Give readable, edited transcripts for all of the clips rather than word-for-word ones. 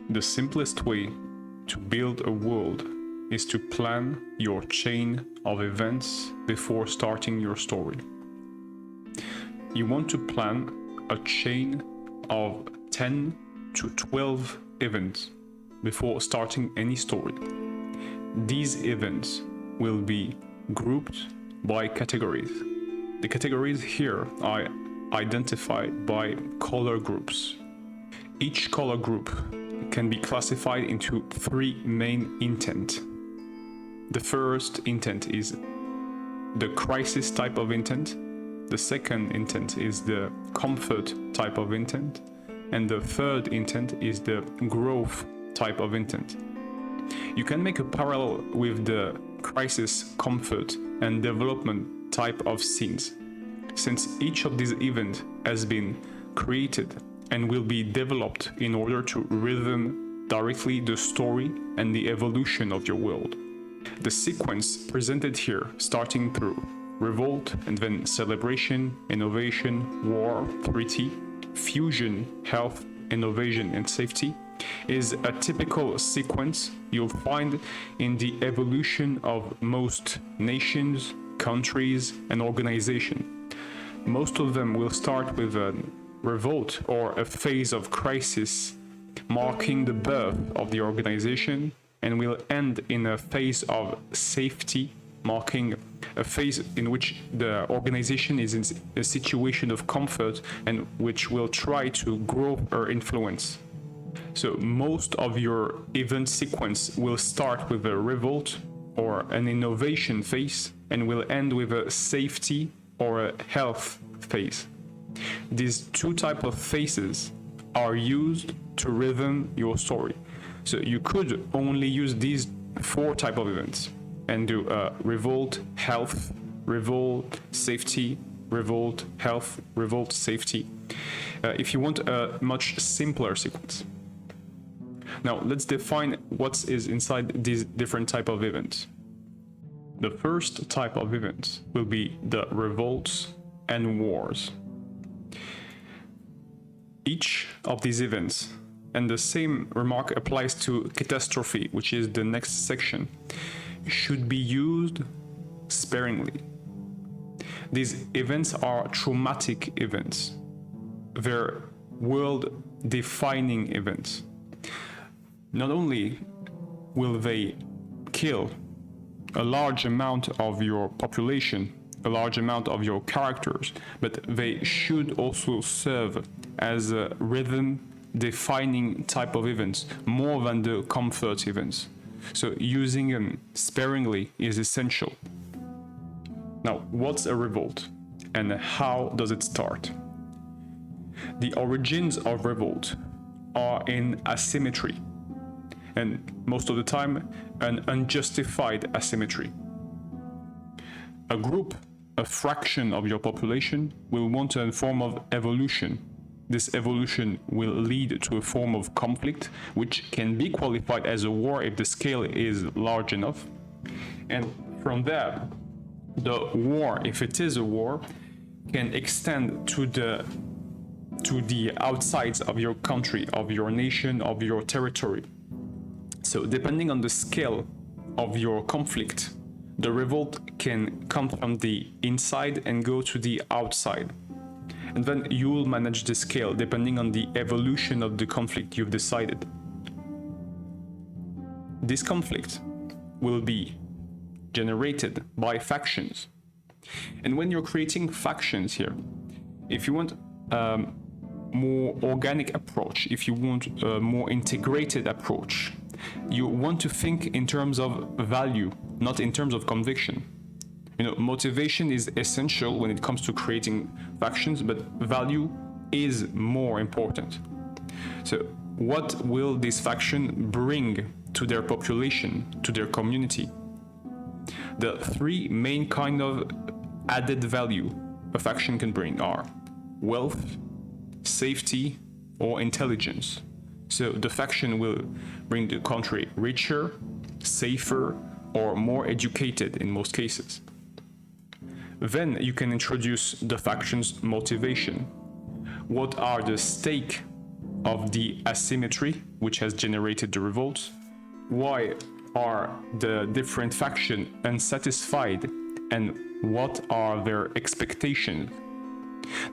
The simplest way to build a world is to plan your chain of events before starting your story. You want to plan a chain of 10 to 12 events before starting any story. These events will be grouped by categories. The categories here are identified by color groups. Each color group can be classified into 3 main intent. The first intent is the crisis type of intent. The second intent is the comfort type of intent. And the third intent is the growth type of intent. You can make a parallel with the crisis, comfort, and development type of scenes, since each of these events has been created and will be developed in order to rhythm directly the story and the evolution of your world. The sequence presented here, starting through revolt and then celebration, innovation, war, treaty, fusion, health, innovation, and safety, is a typical sequence you'll find in the evolution of most nations, countries, and organizations. Most of them will start with a revolt or a phase of crisis marking the birth of the organization, and will end in a phase of safety, marking a phase in which the organization is in a situation of comfort and which will try to grow or influence. So most of your event sequence will start with a revolt or an innovation phase and will end with a safety or a health phase. These 2 types of phases are used to rhythm your story. So you could only use these 4 types of events and do revolt, health, revolt, safety, revolt, health, revolt, safety, if you want a much simpler sequence. Now let's define what is inside these different types of events. The first type of events will be the revolts and wars. Each of these events, and the same remark applies to catastrophe, which is the next section, should be used sparingly. These events are traumatic events. They're world-defining events. Not only will they kill a large amount of your population, a large amount of your characters, but they should also serve as a rhythm-defining type of events, more than the comfort events. So using them sparingly is essential. Now, what's a revolt and how does it start? The origins of revolt are in asymmetry, and most of the time an unjustified asymmetry. A group, a fraction of your population, will want a form of evolution. This evolution will lead to a form of conflict, which can be qualified as a war if the scale is large enough. And from there, the war, if it is a war, can extend to the outsides of your country, of your nation, of your territory. So depending on the scale of your conflict, the revolt can come from the inside and go to the outside. And then you will manage the scale depending on the evolution of the conflict you've decided. This conflict will be generated by factions. And when you're creating factions here, if you want a more organic approach, if you want a more integrated approach, you want to think in terms of value, not in terms of conviction. You know, motivation is essential when it comes to creating factions, but value is more important. So what will this faction bring to their population, to their community? The 3 main kind of added value a faction can bring are wealth, safety, or intelligence. So the faction will bring the country richer, safer, or more educated in most cases. Then you can introduce the faction's motivation. What are the stakes of the asymmetry which has generated the revolt? Why are the different factions unsatisfied, and what are their expectations?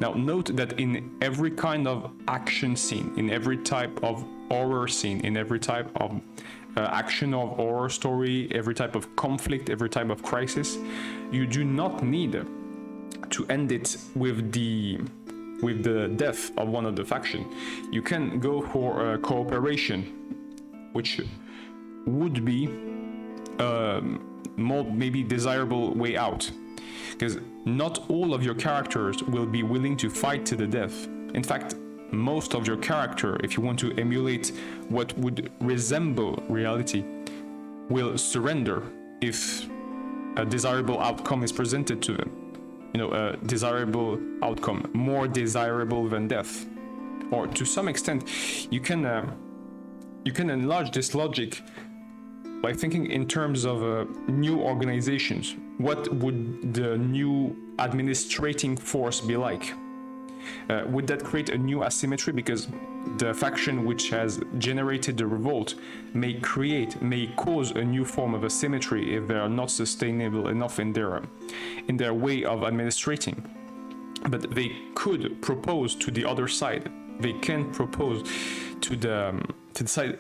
Now note that in every kind of action scene, in every type of horror scene, in every type of action of horror story, every type of conflict, every type of crisis, you do not need to end it with the death of one of the faction. You can go for cooperation, which would be more maybe desirable way out, because not all of your characters will be willing to fight to the death. In fact, most of your character, if you want to emulate what would resemble reality, will surrender if a desirable outcome is presented to them. A desirable outcome, more desirable than death. Or to some extent, you can enlarge this logic by thinking in terms of new organizations. What would the new administrating force be like? Would that create a new asymmetry, because the faction which has generated the revolt may cause a new form of asymmetry if they are not sustainable enough in their way of administrating. But they could propose to the other side. They can propose to the side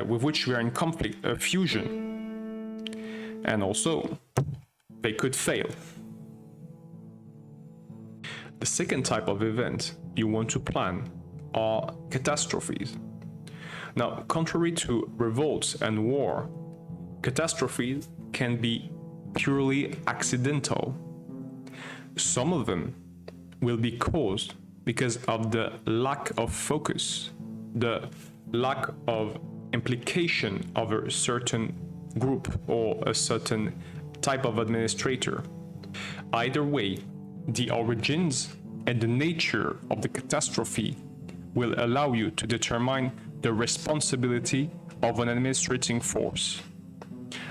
with which we are in conflict a fusion, and also they could fail. The second type of event you want to plan are catastrophes. Now, contrary to revolts and war, catastrophes can be purely accidental. Some of them will be caused because of the lack of focus, the lack of implication of a certain group or a certain type of administrator. Either way, the origins and the nature of the catastrophe will allow you to determine the responsibility of an administrating force.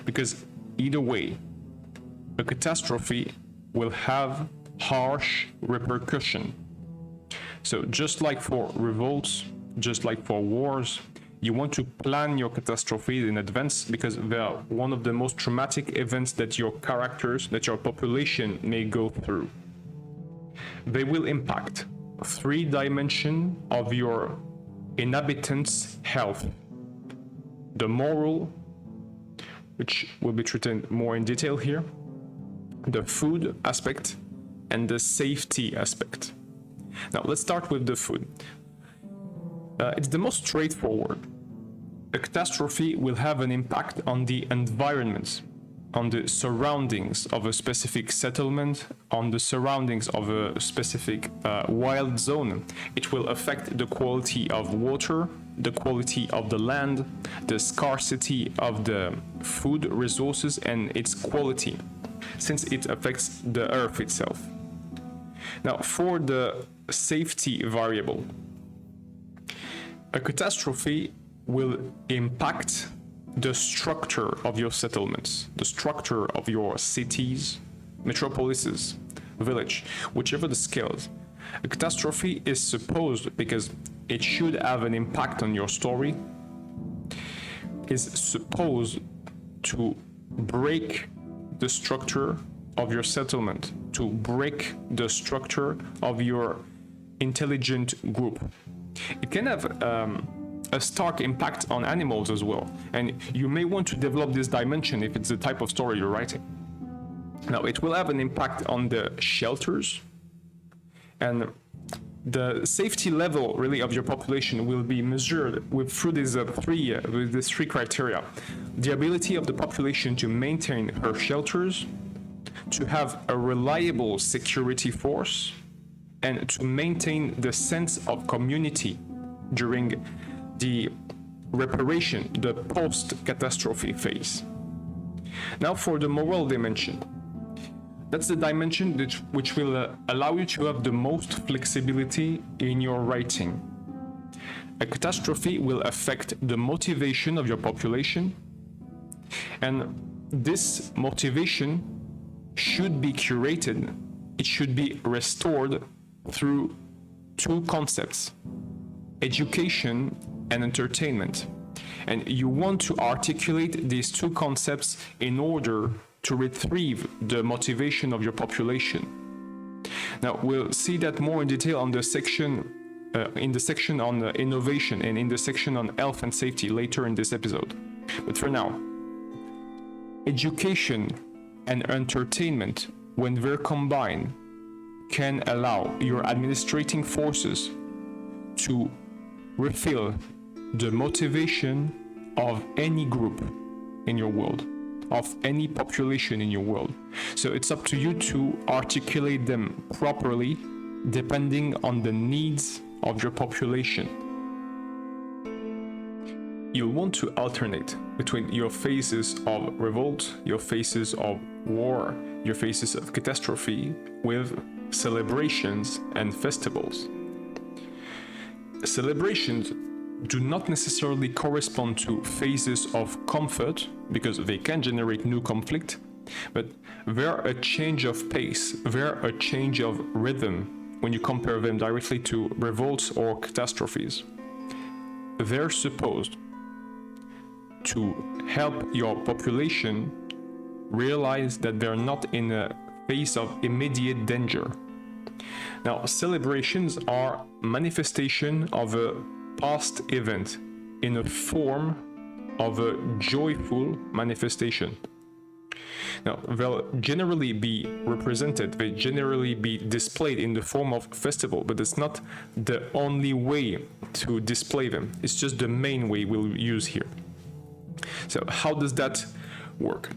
Because either way, a catastrophe will have harsh repercussion. So just like for revolts, just like for wars, you want to plan your catastrophes in advance, because they are one of the most traumatic events that your characters, that your population may go through. They will impact 3 dimensions of your inhabitants' health: the moral, which will be treated more in detail here, the food aspect, and the safety aspect. Now let's start with the food. It's the most straightforward. A catastrophe will have an impact on the environment, on the surroundings of a specific settlement, on the surroundings of a specific wild zone. It will affect the quality of water, the quality of the land, the scarcity of the food resources and its quality, since it affects the earth itself. Now, for the safety variable, a catastrophe will impact the structure of your settlements, the structure of your cities, metropolises, village, whichever the scales. A catastrophe is supposed, because it should have an impact on your story, is supposed to break the structure of your settlement, to break the structure of your intelligent group. It can have a stark impact on animals as well, and you may want to develop this dimension if it's the type of story you're writing. Now, it will have an impact on the shelters, and the safety level really of your population will be measured through these three criteria: the ability of the population to maintain her shelters, to have a reliable security force, and to maintain the sense of community during the reparation, the post-catastrophe phase. Now for the moral dimension. That's the dimension which will allow you to have the most flexibility in your writing. A catastrophe will affect the motivation of your population, and this motivation should be curated, it should be restored through 2 concepts: education and entertainment. And you want to articulate these two concepts in order to retrieve the motivation of your population. Now, we'll see that more in detail on the section, in the section on innovation and in the section on health and safety later in this episode. But for now, education and entertainment, when they're combined, can allow your administrating forces to refill the motivation of any group in your world, of any population in your world. So it's up to you to articulate them properly depending on the needs of your population. You'll want to alternate between your phases of revolt, your phases of war, your phases of catastrophe with celebrations and festivals. Celebrations do not necessarily correspond to phases of comfort because they can generate new conflict, but they're a change of pace, they're a change of rhythm when you compare them directly to revolts or catastrophes. They're supposed to help your population realize that they're not in a phase of immediate danger. Now, celebrations are manifestation of a past event in a form of a joyful manifestation. Now, they'll generally be represented, they generally be displayed in the form of festival, but it's not the only way to display them. It's just the main way we'll use here. So how does that work?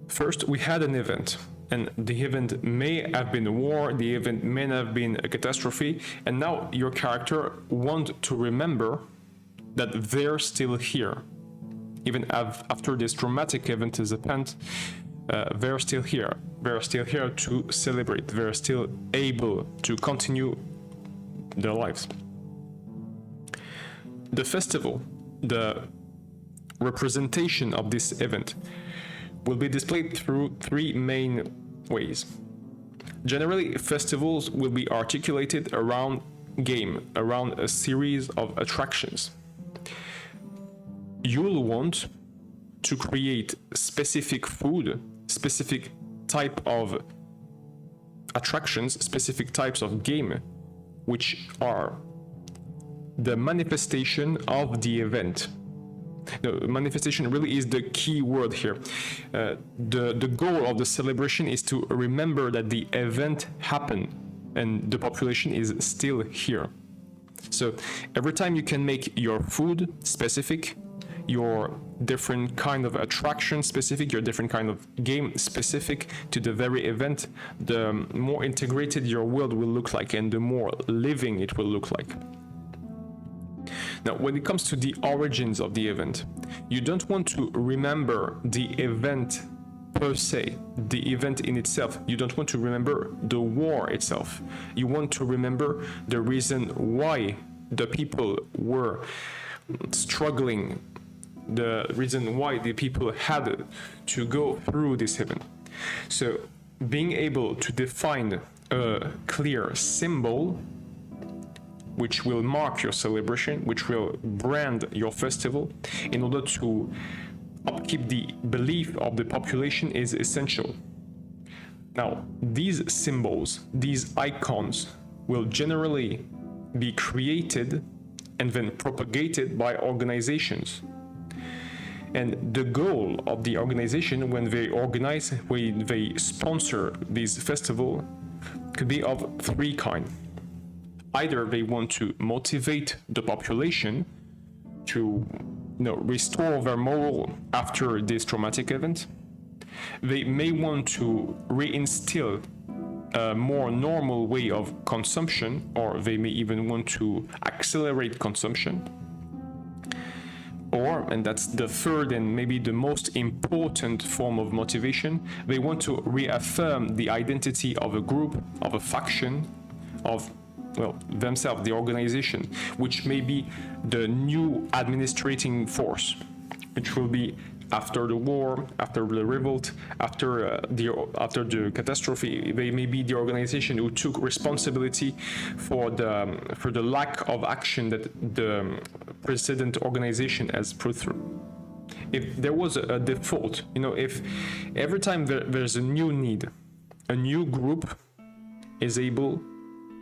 First, we had an event, and the event may have been a war, the event may have been a catastrophe, and now your character wants to remember that they're still here. Even after this traumatic event has happened, they're still here. They're still here to celebrate. They're still able to continue their lives. The festival, the representation of this event, will be displayed through three main ways. Generally, festivals will be articulated around game, around a series of attractions. You'll want to create specific food, specific type of attractions, specific types of game, which are the manifestation of the event. The manifestation really is the key word here. The goal of the celebration is to remember that the event happened and the population is still here. So every time you can make your food specific, your different kind of attraction specific, your different kind of game specific to the very event, the more integrated your world will look like and the more living it will look like. Now, when it comes to the origins of the event, you don't want to remember the event per se, the event in itself. You don't want to remember the war itself. You want to remember the reason why the people were struggling, the reason why the people had to go through this event. So, being able to define a clear symbol which will mark your celebration, which will brand your festival, in order to upkeep the belief of the population is essential. Now, these symbols, these icons, will generally be created and then propagated by organizations. And the goal of the organization when they organize, when they sponsor this festival, could be of three kinds. Either they want to motivate the population to restore their morale after this traumatic event. They may want to reinstill a more normal way of consumption, or they may even want to accelerate consumption. Or, and that's the third and maybe the most important form of motivation, they want to reaffirm the identity of a group, of a faction, of themselves, the organization, which may be the new administrating force, which will be after the war, after the revolt, after the catastrophe. They may be the organization who took responsibility for the lack of action that the precedent organization has put through. If there was a default, if every time there's a new need, a new group is able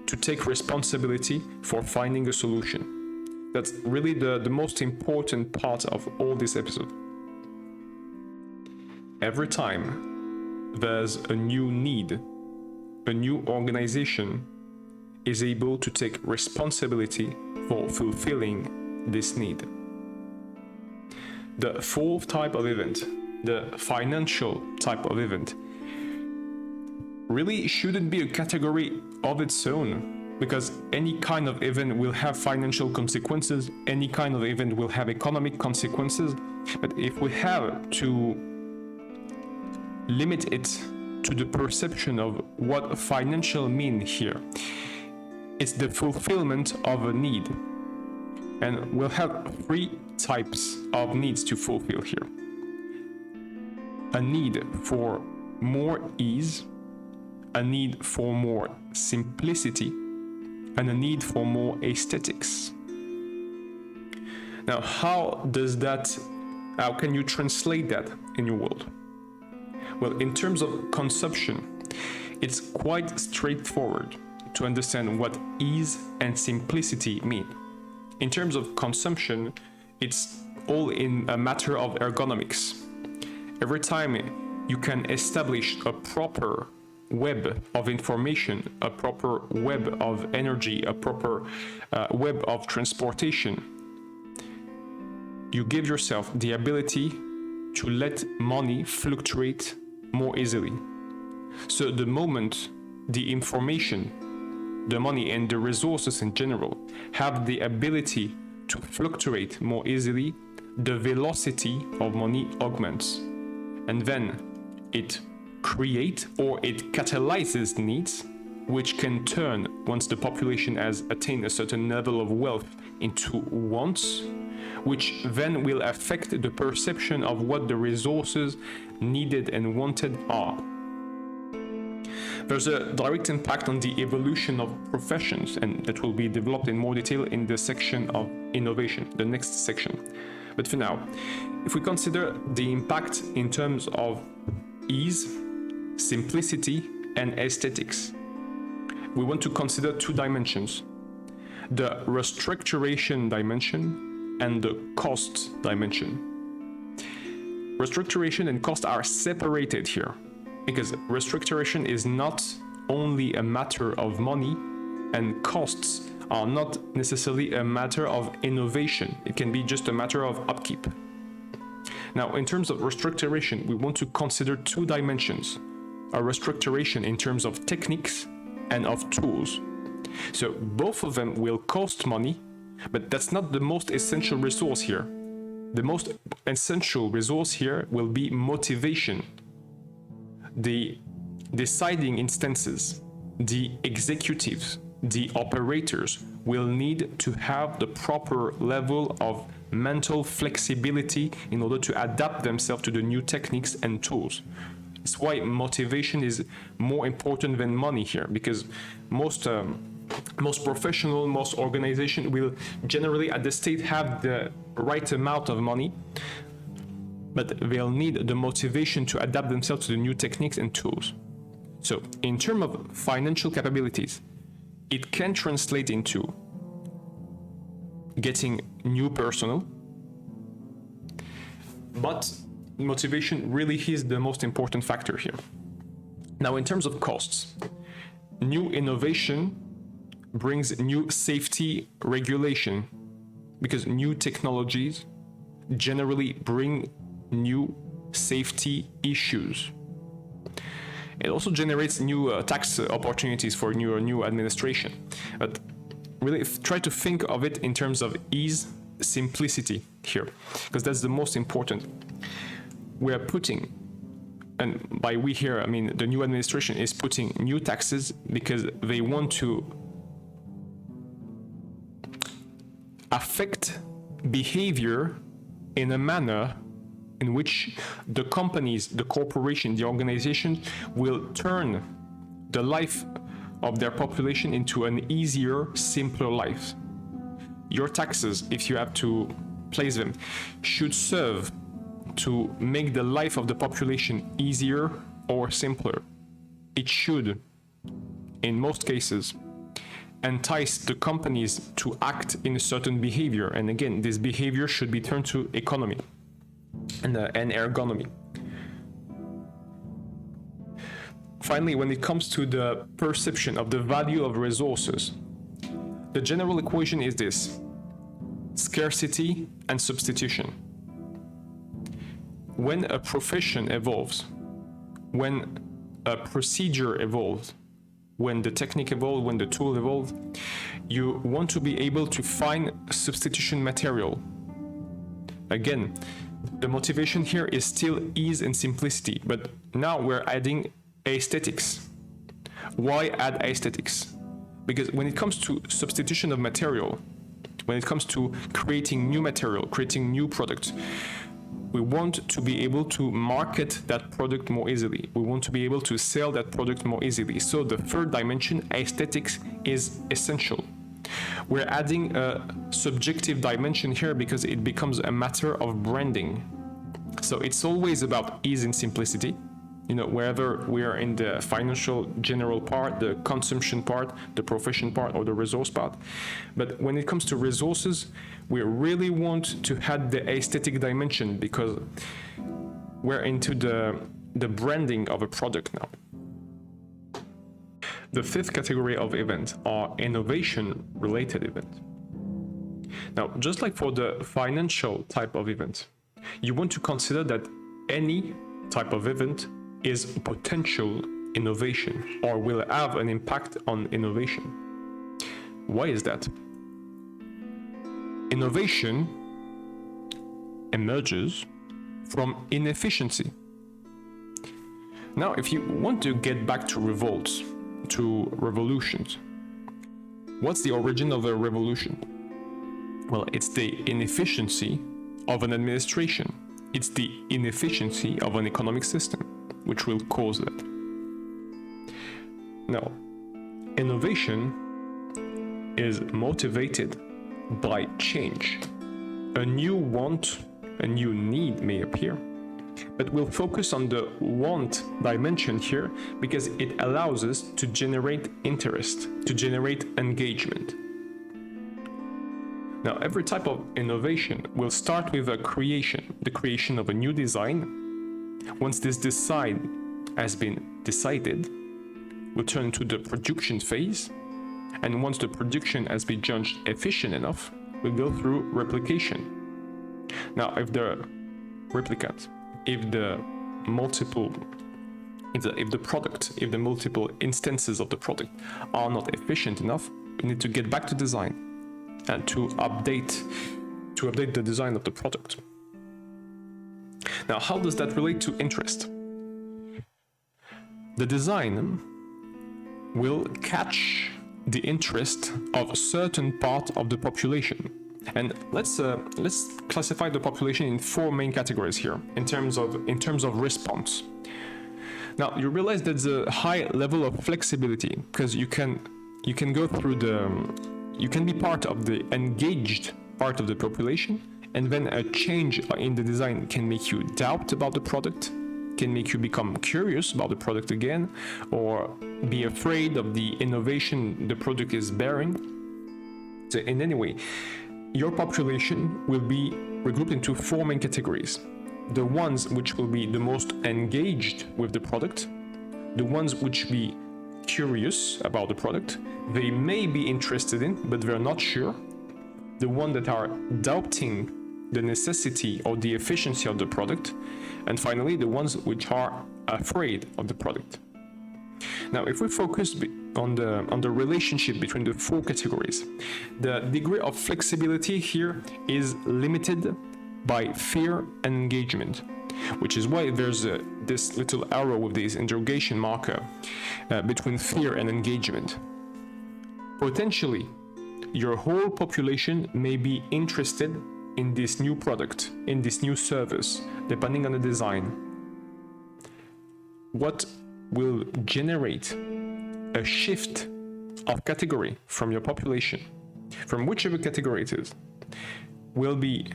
to take responsibility for finding a solution. That's really the most important part of all this episode. Every time there's a new need, a new organization is able to take responsibility for fulfilling this need. The fourth type of event, the financial type of event, really shouldn't be a category of its own, because any kind of event will have financial consequences, any kind of event will have economic consequences. But if we have to limit it to the perception of what financial mean here, it's the fulfillment of a need. And we'll have three types of needs to fulfill here. A need for more ease, a need for more simplicity, and a need for more aesthetics. Now, how can you translate that in your world? Well, in terms of consumption, it's quite straightforward to understand what ease and simplicity mean. In terms of consumption, it's all in a matter of ergonomics. Every time you can establish a proper web of information, a proper web of energy, a proper web of transportation, you give yourself the ability to let money fluctuate more easily. So the moment the information, the money, and the resources in general have the ability to fluctuate more easily, the velocity of money augments. And then it creates or it catalyzes needs, which can turn, once the population has attained a certain level of wealth, into wants, which then will affect the perception of what the resources needed and wanted are. There's a direct impact on the evolution of professions, and that will be developed in more detail in the section of innovation, the next section. But for now, if we consider the impact in terms of ease, simplicity, and aesthetics, we want to consider two dimensions: the restructuration dimension and the cost dimension. Restructuration and cost are separated here, because restructuration is not only a matter of money, and costs are not necessarily a matter of innovation. It can be just a matter of upkeep. Now, in terms of restructuration, we want to consider two dimensions: a restructuration in terms of techniques and of tools. So both of them will cost money, but that's not the most essential resource here. The most essential resource here will be motivation. The deciding instances, the executives, the operators will need to have the proper level of mental flexibility in order to adapt themselves to the new techniques and tools. It's why motivation is more important than money here, because most professional, most organizations will generally at the state have the right amount of money, but they'll need the motivation to adapt themselves to the new techniques and tools. So in terms of financial capabilities, it can translate into getting new personnel, but motivation really is the most important factor here. Now, in terms of costs, new innovation brings new safety regulation, because new technologies generally bring new safety issues. It also generates new tax opportunities for new administration. But really try to think of it in terms of ease, simplicity here, because that's the most important. We're putting, and by we here, I mean the new administration is putting new taxes because they want to affect behavior in a manner in which the companies, the corporation, the organization will turn the life of their population into an easier, simpler life. Your taxes, if you have to place them, should serve to make the life of the population easier or simpler. It should, in most cases, entice the companies to act in a certain behavior. And again, this behavior should be turned to economy and ergonomy. Finally, when it comes to the perception of the value of resources, the general equation is this: scarcity and substitution. When a profession evolves, when a procedure evolves, when the technique evolves, when the tool evolves, you want to be able to find substitution material. Again, the motivation here is still ease and simplicity, but now we're adding aesthetics. Why add aesthetics? Because when it comes to substitution of material, when it comes to creating new material, creating new products, we want to be able to market that product more easily. We want to be able to sell that product more easily. So the third dimension, aesthetics, is essential. We're adding a subjective dimension here because it becomes a matter of branding. So it's always about ease and simplicity. You know, wherever we are in the financial general part, the consumption part, the profession part, or the resource part. But when it comes to resources, we really want to add the aesthetic dimension because we're into the branding of a product now. The fifth category of events are innovation-related events. Now, just like for the financial type of event, you want to consider that any type of event is potential innovation or will have an impact on innovation. Why is that? Innovation emerges from inefficiency. Now, if you want to get back to revolts, to revolutions, what's the origin of a revolution? Well, it's the inefficiency of an administration. It's the inefficiency of an economic system which will cause that. Now, innovation is motivated by change. A new want, a new need may appear, but we'll focus on the want dimension here because it allows us to generate interest, to generate engagement. Now, every type of innovation will start with a creation, the creation of a new design. Once this design has been decided, we'll turn to the production phase. And once the production has been judged efficient enough, we'll go through replication. Now, if the replicant, if the multiple instances of the product are not efficient enough, we need to get back to design and to update the design of the product. Now, how does that relate to interest? The design will catch the interest of a certain part of the population. And let's classify the population in four main categories here in terms of response. Now, you realize there's a high level of flexibility because you can go through you can be part of the engaged part of the population, and then a change in the design can make you doubt about the product, can make you become curious about the product again, or be afraid of the innovation the product is bearing. So in any way, your population will be regrouped into four main categories. The ones which will be the most engaged with the product, the ones which be curious about the product, they may be interested in, but they're not sure, the ones that are doubting the necessity or the efficiency of the product, and finally the ones which are afraid of the product. Now, if we focus on the relationship between the four categories, the degree of flexibility here is limited by fear and engagement, which is why there's this little arrow with this interrogation marker between fear and engagement. Potentially, your whole population may be interested in this new product, in this new service, depending on the design, what will generate a shift of category from your population, from whichever category it is, will be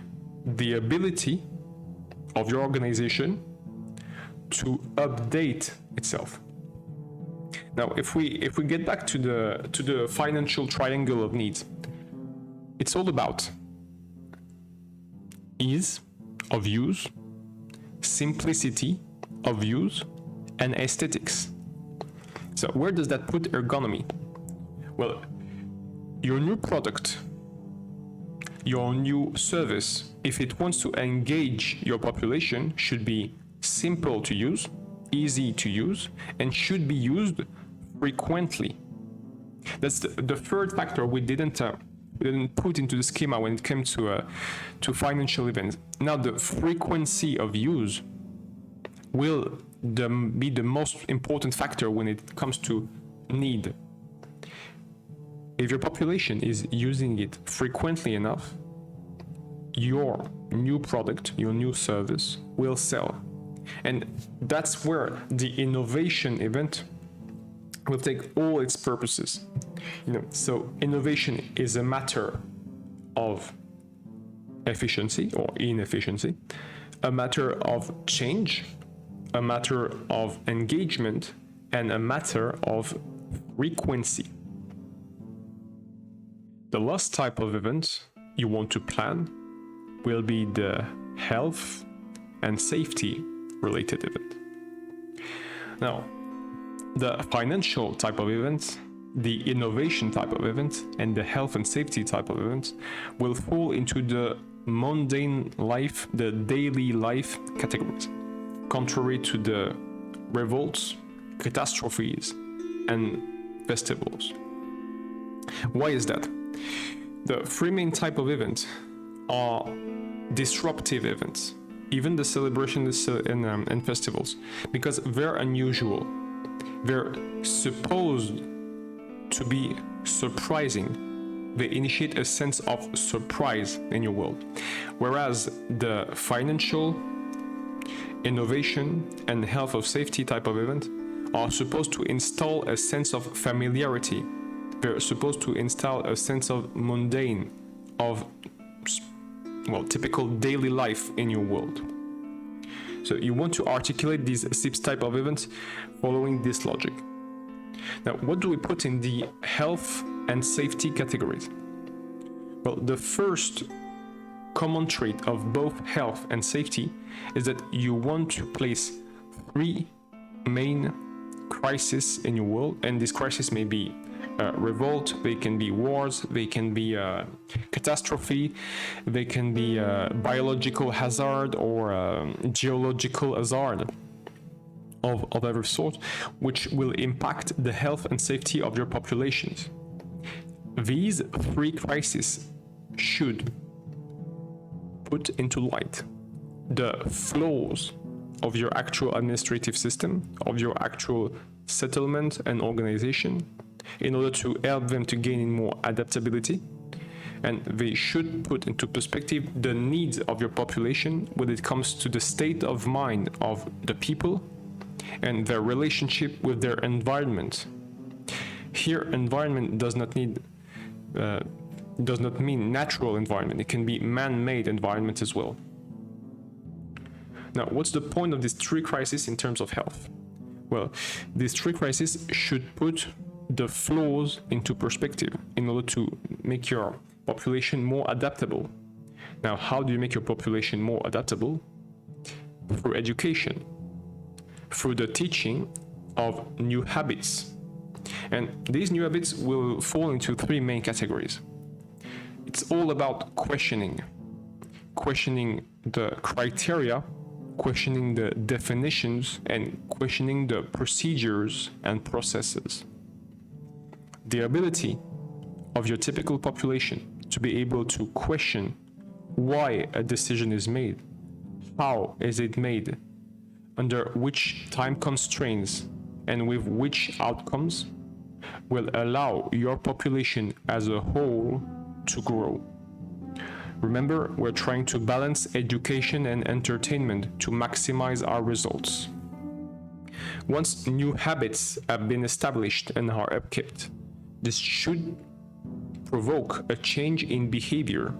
the ability of your organization to update itself. Now, if we get back to the financial triangle of needs, it's all about ease of use, simplicity of use, and aesthetics. So where does that put ergonomy? Well, your new product, your new service, if it wants to engage your population, should be simple to use, easy to use, and should be used frequently. That's the third factor we didn't put into the schema when it came to financial events. Now, the frequency of use will be the most important factor when it comes to need. If your population is using it frequently enough, your new product, your new service will sell. And that's where the innovation event will take all its purposes. So innovation is a matter of efficiency or inefficiency, a matter of change, a matter of engagement, and a matter of frequency. The last type of event you want to plan will be the health and safety related event. Now, the financial type of events, the innovation type of events, and the health and safety type of events will fall into the mundane life, the daily life categories, contrary to the revolts, catastrophes, and festivals. Why is that? The three main type of events are disruptive events, even the celebrations and festivals, because they're unusual. They're supposed to be surprising. They initiate a sense of surprise in your world. Whereas the financial, innovation, and health of safety type of event are supposed to install a sense of familiarity. They're supposed to install a sense of mundane, of typical daily life in your world. So you want to articulate these six type of events following this logic. Now, what do we put in the health and safety categories? Well, the first common trait of both health and safety is that you want to place three main crises in your world, and this crisis may be revolt, they can be wars, they can be catastrophe, they can be biological hazard or geological hazard of every sort, which will impact the health and safety of your populations. These three crises should put into light the flaws of your actual administrative system, of your actual settlement and organization, in order to help them to gain in more adaptability. And they should put into perspective the needs of your population when it comes to the state of mind of the people and their relationship with their environment. Here, environment does not mean natural environment. It can be man-made environment as well. Now, what's the point of these three crises in terms of health? Well, these three crises should put the flaws into perspective in order to make your population more adaptable. Now, how do you make your population more adaptable? Through education, through the teaching of new habits. And these new habits will fall into three main categories. It's all about questioning the criteria, questioning the definitions, and questioning the procedures and processes. The ability of your typical population to be able to question why a decision is made, how is it made, under which time constraints, and with which outcomes, will allow your population as a whole to grow. Remember, we're trying to balance education and entertainment to maximize our results. Once new habits have been established and are upkept, this should provoke a change in behavior.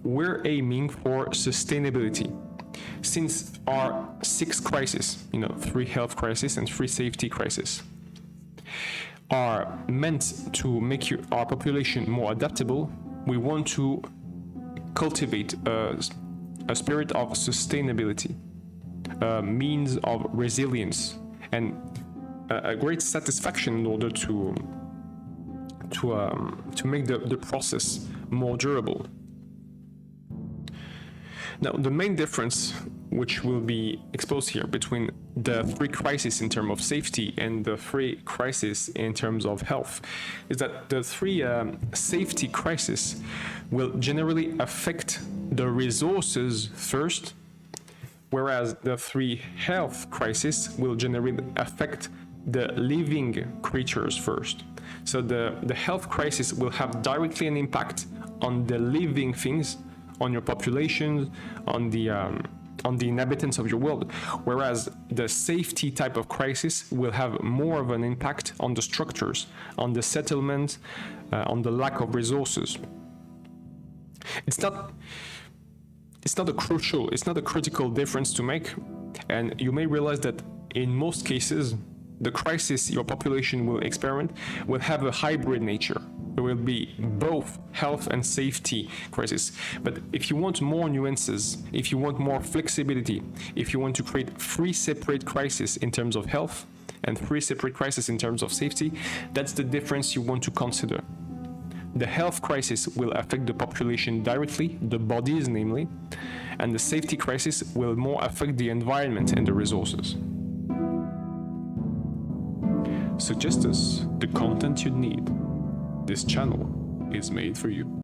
We're aiming for sustainability. Since our 6 crises, 3 health crises and 3 safety crises, are meant to make our population more adaptable, we want to cultivate a spirit of sustainability, a means of resilience, and a great satisfaction in order to make the process more durable. Now, the main difference which will be exposed here between the 3 crises in terms of safety and the 3 crises in terms of health is that the 3 safety crises will generally affect the resources first, whereas the 3 health crises will generally affect the living creatures first. So the health crisis will have directly an impact on the living things, on your population, on the inhabitants of your world, whereas the safety type of crisis will have more of an impact on the structures, on the settlement, on the lack of resources. It's not a critical difference to make, and you may realize that in most cases, the crisis your population will experience will have a hybrid nature. There will be both health and safety crises. But if you want more nuances, if you want more flexibility, if you want to create 3 separate crises in terms of health and 3 separate crises in terms of safety, that's the difference you want to consider. The health crisis will affect the population directly, the bodies namely, and the safety crisis will more affect the environment and the resources. Suggest us the content you need. This channel is made for you.